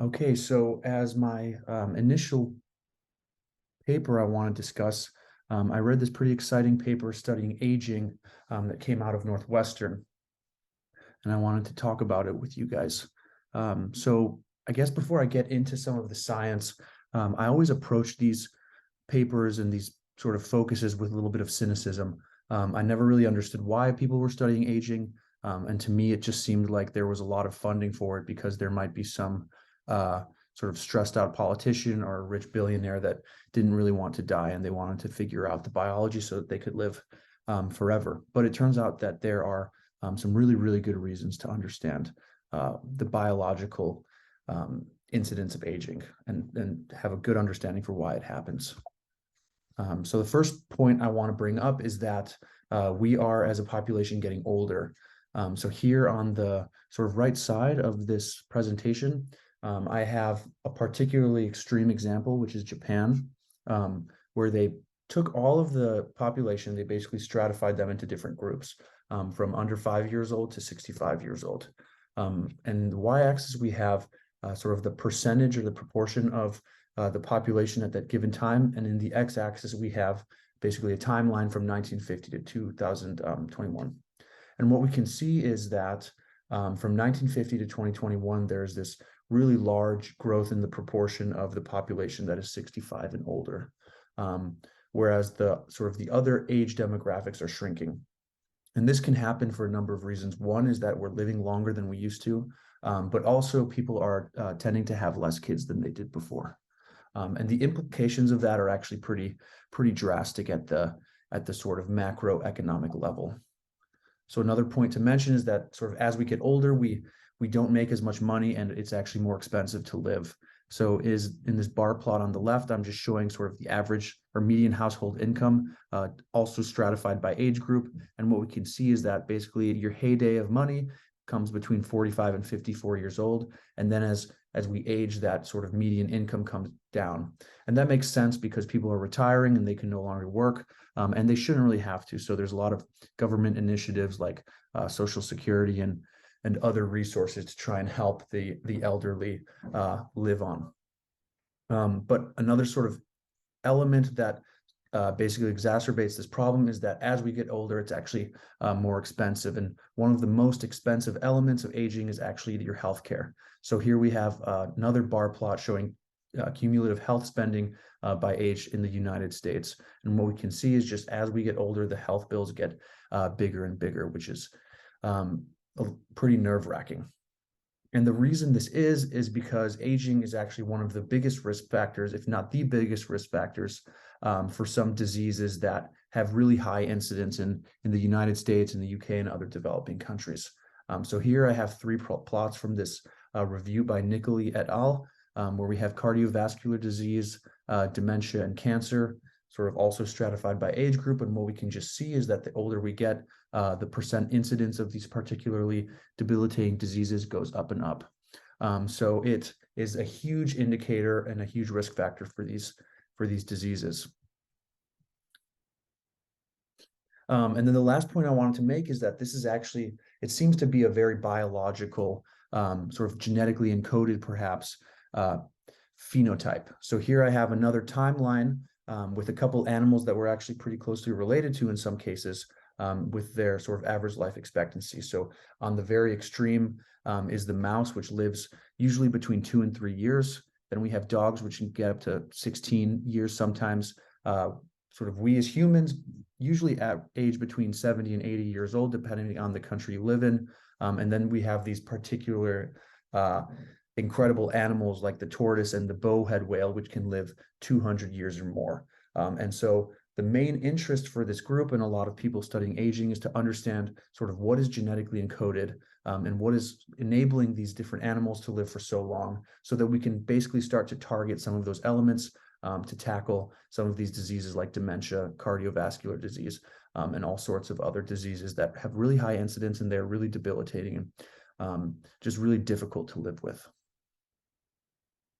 Okay, so as my initial paper I want to discuss, I read this pretty exciting paper studying aging that came out of Northwestern, and I wanted to talk about it with you guys. So I guess before I get into some of the science, I always approach these papers and these sort of focuses with a little bit of cynicism. I never really understood why people were studying aging. And to me, it just seemed like there was a lot of funding for it because there might be some uh, sort of stressed out politician or a rich billionaire that didn't really want to die and they wanted to figure out the biology so that they could live forever. But it turns out that there are some really, really good reasons to understand the biological incidence of aging and have a good understanding for why it happens. So the first point I want to bring up is that we are, as a population, getting older. So here on the sort of right side of this presentation, I have a particularly extreme example, which is Japan, where they took all of the population, they basically stratified them into different groups, from under 5 years old to 65 years old. And the y-axis, we have sort of the percentage or the proportion of the population at that given time. And in the x-axis, we have basically a timeline from 1950 to 2021. And what we can see is that from 1950 to 2021, there's this really large growth in the proportion of the population that is 65 and older, whereas the sort of the other age demographics are shrinking. And this can happen for a number of reasons. One is that we're living longer than we used to, but also people are tending to have less kids than they did before. And the implications of that are actually pretty drastic at the sort of macroeconomic level. So another point to mention is that sort of as we get older, we don't make as much money and it's actually more expensive to live. So is in this bar plot on the left, I'm just showing sort of the average or median household income, also stratified by age group. And what we can see is that basically your heyday of money comes between 45 and 54 years old. And then as we age, that sort of median income comes down. And that makes sense because people are retiring and they can no longer work, and they shouldn't really have to. So there's a lot of government initiatives like Social Security and other resources to try and help the elderly live on. But another sort of element that basically exacerbates this problem is that as we get older, it's actually more expensive. And one of the most expensive elements of aging is actually your healthcare. So here we have another bar plot showing cumulative health spending by age in the United States. And what we can see is just as we get older, the health bills get bigger and bigger, which is pretty nerve-wracking. And the reason this is because aging is actually one of the biggest risk factors, if not the biggest risk factors, for some diseases that have really high incidence in the United States, in the UK, and other developing countries. So here I have three plots from this review by Nicoli et al., where we have cardiovascular disease, dementia, and cancer, sort of also stratified by age group. And what we can just see is that the older we get, the percent incidence of these particularly debilitating diseases goes up and up. So it is a huge indicator and a huge risk factor for these diseases. And then the last point I wanted to make is that this is actually, it seems to be a very biological, sort of genetically encoded, perhaps, phenotype. So here I have another timeline with a couple animals that we're actually pretty closely related to in some cases, with their sort of average life expectancy. So on the very extreme is the mouse, which lives usually between 2 and 3 years. Then we have dogs, which can get up to 16 years sometimes. Sort of we as humans, usually at age between 70 and 80 years old, depending on the country you live in. And then we have these particular incredible animals like the tortoise and the bowhead whale, which can live 200 years or more. And so the main interest for this group and a lot of people studying aging is to understand sort of what is genetically encoded and what is enabling these different animals to live for so long, so that we can basically start to target some of those elements to tackle some of these diseases like dementia, cardiovascular disease, and all sorts of other diseases that have really high incidence and they're really debilitating and just really difficult to live with.